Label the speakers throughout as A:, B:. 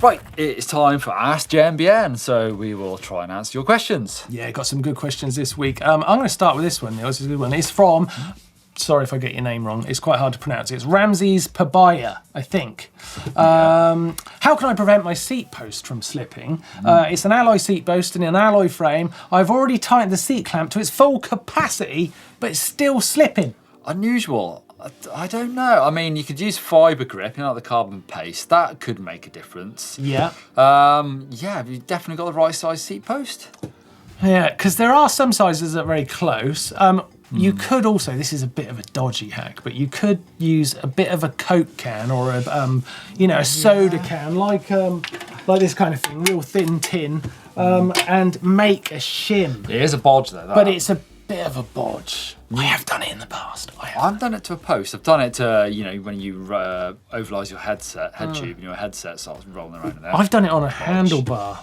A: Right, it's time for Ask GMBN, so we will try and answer your questions.
B: Yeah, got some good questions this week. I'm going to start with this one, Neil. This is a good one. It's from, sorry if I get your name wrong, it's quite hard to pronounce. It's Ramses Pabaya, I think. How can I prevent my seat post from slipping? It's an alloy seat post in an alloy frame. I've already tightened the seat clamp to its full capacity, but it's still slipping.
A: Unusual. I don't know. I mean, you could use fibre grip, you know, like the carbon paste. That could make a difference.
B: Yeah.
A: Yeah, have you definitely got the right size seat post?
B: Yeah, because there are some sizes that are very close. You could also, this is a bit of a dodgy hack, but you could use a bit of a Coke can or a, a soda can, like this kind of thing, real thin tin, and make a shim.
A: It is a bodge though. That.
B: But it's a bit of a bodge. I have done it in the past.
A: I've done it to a post. I've done it to, when you overlise your head tube and your headset starts rolling around in there.
B: I've done it on a handlebar.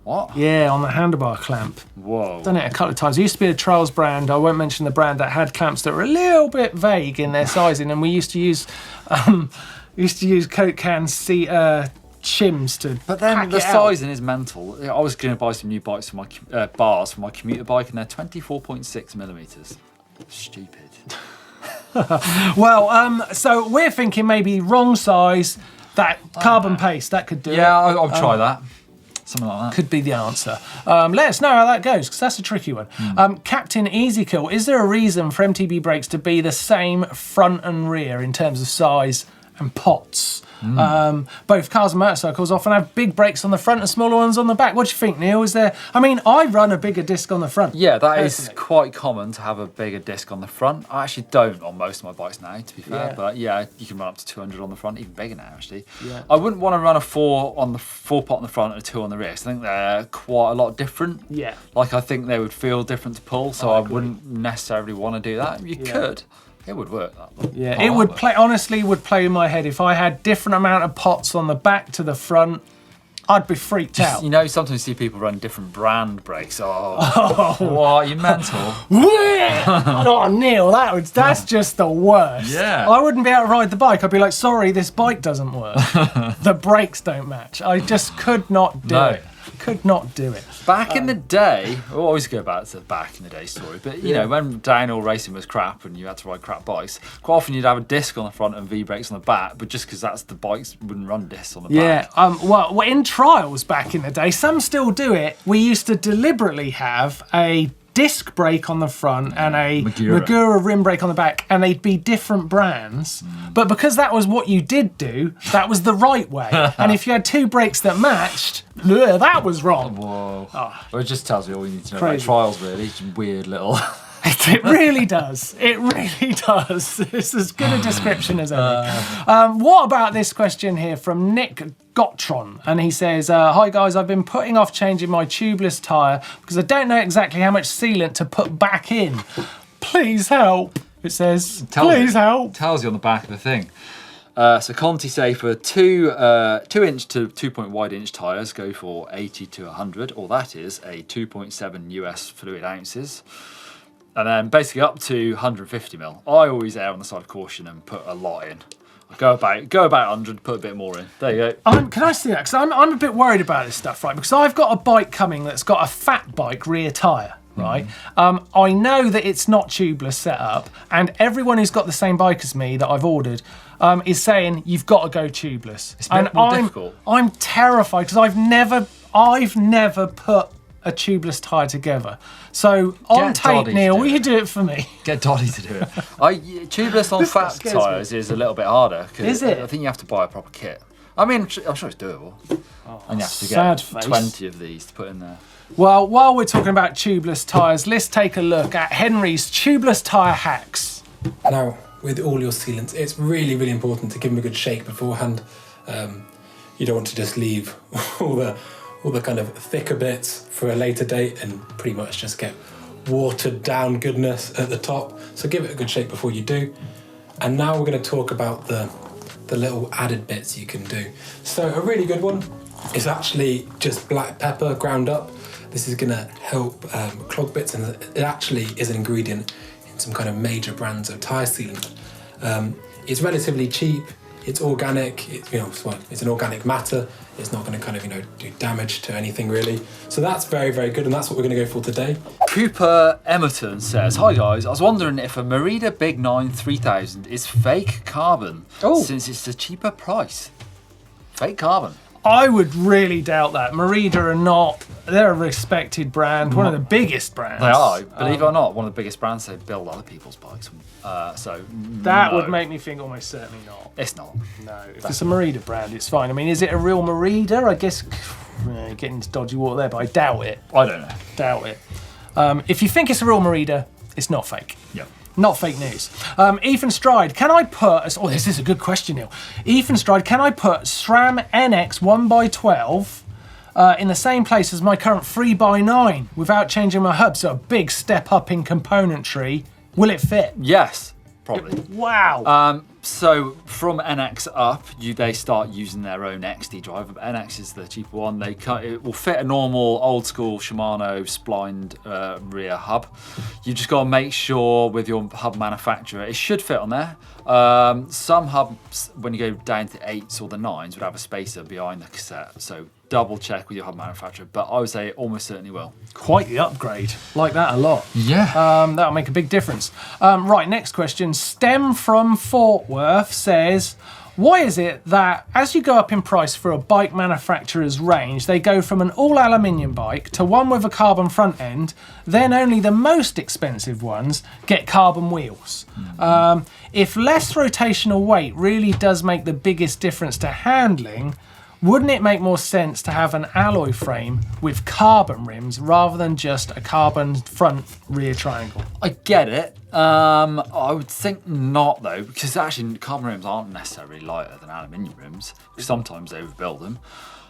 A: What?
B: Yeah, on the handlebar clamp.
A: Whoa.
B: Done it a couple of times. It used to be a Trials brand. I won't mention the brand that had clamps that were a little bit vague in their sizing, and we used to use Coke can shims to.
A: But then the sizing is mental. I was going to buy some new bikes for my bars for my commuter bike, and they're 24.6 millimeters. Stupid.
B: Well, so we're thinking maybe wrong size. That carbon paste that could do it.
A: Yeah, I'll try that. Something like that. Could
B: be the answer. Let us know how that goes, because that's a tricky one. Captain Easykill, is there a reason for MTB brakes to be the same front and rear in terms of size and pots? Both cars and motorcycles often have big brakes on the front and smaller ones on the back. What do you think, Neil? Is there? I mean, I run a bigger disc on the front.
A: Yeah, that is quite common to have a bigger disc on the front. I actually don't on most of my bikes now, to be fair. But yeah, you can run up to 200 on the front, even bigger now, actually. Yeah. I wouldn't want to run a 4 pot on the front and a 2 on the rear. I think they're quite a lot different.
B: Yeah.
A: Like, I think they would feel different to pull, so I wouldn't necessarily want to do that. You could. It would work, that one.
B: Yeah, it would play, honestly, would play in my head. If I had different amount of pots on the back to the front, I'd be freaked out.
A: You know, sometimes you see people run different brand brakes. What, you mental?
B: Oh, Neil, that's just the worst.
A: Yeah.
B: I wouldn't be able to ride the bike. I'd be like, sorry, this bike doesn't work. The brakes don't match. I just could not do it. Could not do it.
A: Back in the day, we'll always go back to the back in the day story, but you know, when downhill racing was crap and you had to ride crap bikes, quite often you'd have a disc on the front and V-brakes on the back, but just because that's the bikes wouldn't run discs on the back.
B: Yeah, well, in trials back in the day, some still do it. We used to deliberately have a disc brake on the front and a Magura rim brake on the back, and they'd be different brands. But because that was what you did do, that was the right way. And if you had two brakes that matched, that was wrong.
A: Whoa. Well, it just tells you all you need to know about trials, really. It's weird little...
B: It really does. It really does. It's as good a description as any. What about this question here from Nick Gottron? And he says, hi guys, I've been putting off changing my tubeless tyre because I don't know exactly how much sealant to put back in. Please help. It says, please help.
A: Tells you on the back of the thing. So Conti say for 2 inch to 2 wide inch tyres go for 80 to 100, or that is a 2.7 US fluid ounces. And then basically up to 150 mil. I always err on the side of caution and put a lot in. Go about 100, put a bit more in. There you go.
B: Can I see that? Because I'm a bit worried about this stuff, right? Because I've got a bike coming that's got a fat bike rear tyre, right? I know that it's not tubeless set up, and everyone who's got the same bike as me that I've ordered is saying you've got to go tubeless.
A: It's a bit more difficult.
B: I'm terrified because I've never put a tubeless tyre together. So on tape, Neil, will you do it for me?
A: Get Dottie to do it. Tubeless on fat tyres is a little bit harder.
B: Is it?
A: I think you have to buy a proper kit. I mean, I'm sure it's doable. And you have to get 20 of these to put in there.
B: Well, while we're talking about tubeless tyres, let's take a look at Henry's tubeless tyre hacks.
C: Now, with all your sealants, it's really, really important to give them a good shake beforehand. You don't want to just leave all the kind of thicker bits for a later date and pretty much just get watered down goodness at the top. So give it a good shake before you do. And now we're going to talk about the little added bits you can do. So a really good one is actually just black pepper ground up. This is going to help clog bits, and it actually is an ingredient in some kind of major brands of tyre sealant. It's relatively cheap. It's organic. It's an organic matter. It's not going to kind of do damage to anything really. So that's very, very good, and that's what we're going to go for today.
A: Cooper Emerton says, "Hi guys, I was wondering if a Merida Big Nine 3000 is fake carbon, since it's a cheaper price." Fake carbon.
B: I would really doubt that. Merida are not. They're a respected brand, one of the biggest brands.
A: They are, believe it or not, one of the biggest brands. They build other people's bikes.
B: That would make me think almost certainly not.
A: It's not.
B: No, if it's a Merida brand, it's fine. I mean, is it a real Merida? I guess getting into dodgy water there, but I doubt it.
A: I don't know.
B: Doubt it. If you think it's a real Merida, it's not fake.
A: Yeah.
B: Not fake news. Ethan Stride, can I put... Oh, this is a good question, Neil. Ethan Stride, can I put SRAM NX 1x12 in the same place as my current 3x9 without changing my hub? So a big step up in componentry. Will it fit?
A: Yes, probably.
B: Wow.
A: So from NX up, they start using their own XD driver. But NX is the cheaper one. It will fit a normal old school Shimano splined rear hub. You just got to make sure with your hub manufacturer, it should fit on there. Some hubs, when you go down to 8s or the 9s, would have a spacer behind the cassette. So double check with your hub manufacturer, but I would say it almost certainly will.
B: Quite the upgrade. Like that a lot.
A: Yeah.
B: That'll make a big difference. Right, next question. Stem from Fort Worth says, why is it that as you go up in price for a bike manufacturer's range, they go from an all aluminium bike to one with a carbon front end, then only the most expensive ones get carbon wheels? If less rotational weight really does make the biggest difference to handling, wouldn't it make more sense to have an alloy frame with carbon rims rather than just a carbon front rear triangle?
A: I get it. I would think not though, because actually carbon rims aren't necessarily lighter than aluminium rims. Sometimes they overbuild them.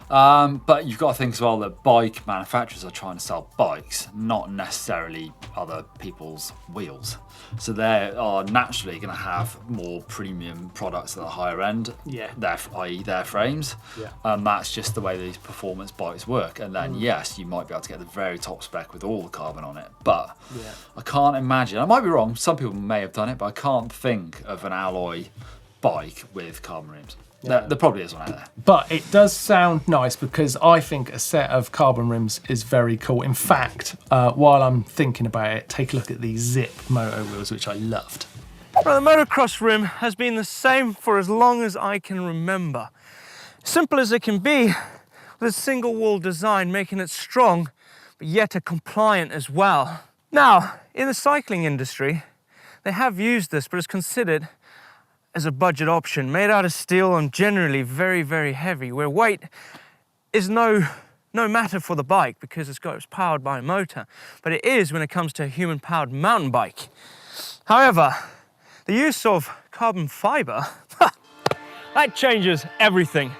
A: But you've got to think as well that bike manufacturers are trying to sell bikes, not necessarily other people's wheels. So they are naturally going to have more premium products at the higher end, i.e. their frames.
B: Yeah.
A: And that's just the way these performance bikes work. And then yes, you might be able to get the very top spec with all the carbon on it. But I can't imagine, I might be wrong, some people may have done it, but I can't think of an alloy bike with carbon rims.
B: Yeah.
A: There probably is one out there.
B: But it does sound nice because I think a set of carbon rims is very cool. In fact, while I'm thinking about it, take a look at these Zip Moto wheels, which I loved.
D: Well, the motocross rim has been the same for as long as I can remember. Simple as it can be, with a single wall design, making it strong, but yet compliant as well. Now, in the cycling industry, they have used this, but it's considered as a budget option, made out of steel and generally very, very heavy, where weight is no matter for the bike because it's powered by a motor, but it is when it comes to a human-powered mountain bike. However, the use of carbon fiber, that changes everything.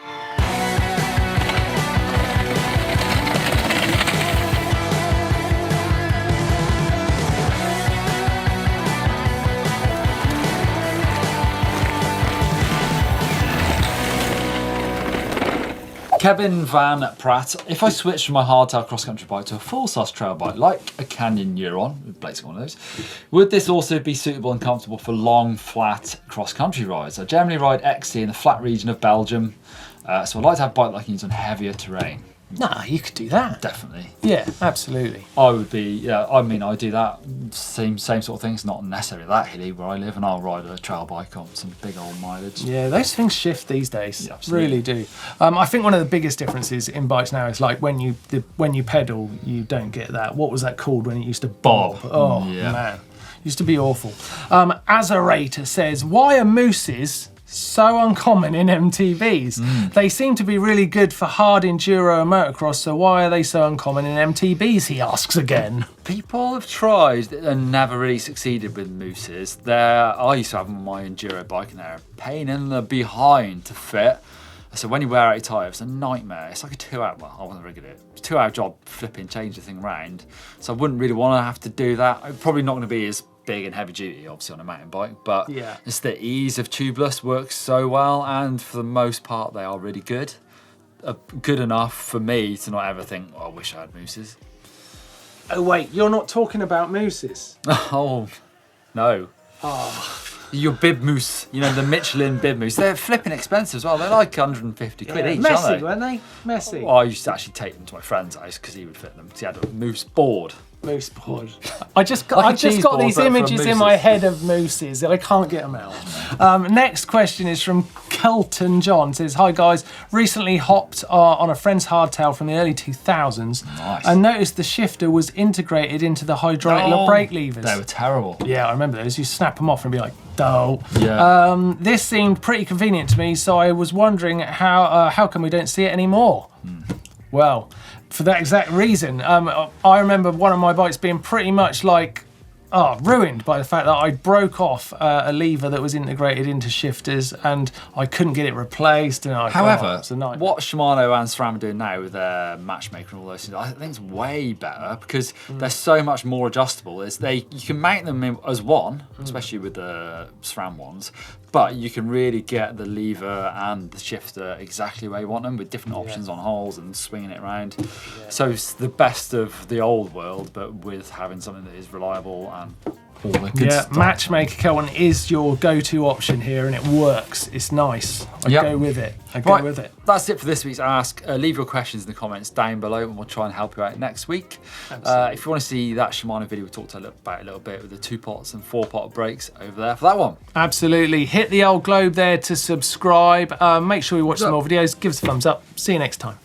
A: Kevin Van Pratt, if I switched from my hardtail cross-country bike to a full-size trail bike, like a Canyon Neuron, Blake's got one of those, would this also be suitable and comfortable for long, flat cross-country rides? I generally ride XC in the flat region of Belgium, so I'd like to have a bike that I can use on heavier terrain.
B: Nah, you could do that.
A: Definitely.
B: Yeah, absolutely.
A: I would be, I mean, I do that, same sort of things, not necessarily that hilly where I live, and I'll ride a trail bike on some big old mileage.
B: Yeah, those things shift these days.
A: Yeah, absolutely.
B: Really do. I think one of the biggest differences in bikes now is like when you pedal, you don't get that. What was that called when it used to bob? Oh,
A: yeah.
B: Man. Used to be awful. Azarator says, why are mousses so uncommon in MTBs? They seem to be really good for hard enduro and motocross, so why are they so uncommon in MTBs, he asks again.
A: People have tried and never really succeeded with mousses. I used to have them on my enduro bike and they're a pain in the behind to fit. So when you wear out your tyre, it's a nightmare. It's like a 2-hour, well, I wasn't very good at it. It's a 2-hour job flipping, change the thing around. So I wouldn't really want to have to do that. I'm probably not going to be as big and heavy duty, obviously, on a mountain bike, but it's the ease of tubeless works so well, and for the most part, they are really good. Good enough for me to not ever think, oh, I wish I had mousses.
B: Oh, wait, you're not talking about mousses?
A: Oh, no.
B: Oh.
A: your bib mousse, you know, the Michelin bib mousse, they're flipping expensive as well. They're like 150 quid each,
B: Messy,
A: aren't they?
B: weren't they? Messy.
A: Well, I used to actually take them to my friend's house because he would fit them. He had a mousse board.
B: Moose board. I just
A: Like a
B: got
A: cheese board,
B: these
A: but for
B: images in
A: mooses.
B: my head of mooses and I can't get them out. Next question is from Kelton John. Says, hi guys, recently hopped on a friend's hardtail from the early 2000s
A: Nice.
B: and noticed the shifter was integrated into the hydraulic brake levers.
A: They were terrible.
B: Yeah, I remember those. You snap them off and be like, dull.
A: Yeah.
B: This seemed pretty convenient to me, so I was wondering how come we don't see it anymore? Well, for that exact reason, I remember one of my bikes being pretty much like ruined by the fact that I broke off a lever that was integrated into shifters and I couldn't get it replaced. And
A: However,
B: it's a nightmare.
A: what Shimano and SRAM are doing now with their matchmaker and all those things, I think it's way better because they're so much more adjustable. You can mount them as one, especially with the SRAM ones, but you can really get the lever and the shifter exactly where you want them with different options on holes and swinging it around. So it's the best of the old world, but with having something that is reliable and all the good stuff.
B: Matchmaker Kelvin is your go-to option here and it works. It's nice. I go with it.
A: Right, that's it for this week's Ask. Leave your questions in the comments down below and we'll try and help you out next week. If you want to see that Shimano video we talked about a little bit with the 2-pots and 4-pot brakes, over there for that one.
B: Absolutely. Hit the old globe there to subscribe. Make sure you watch some more videos. Give us a thumbs up. See you next time.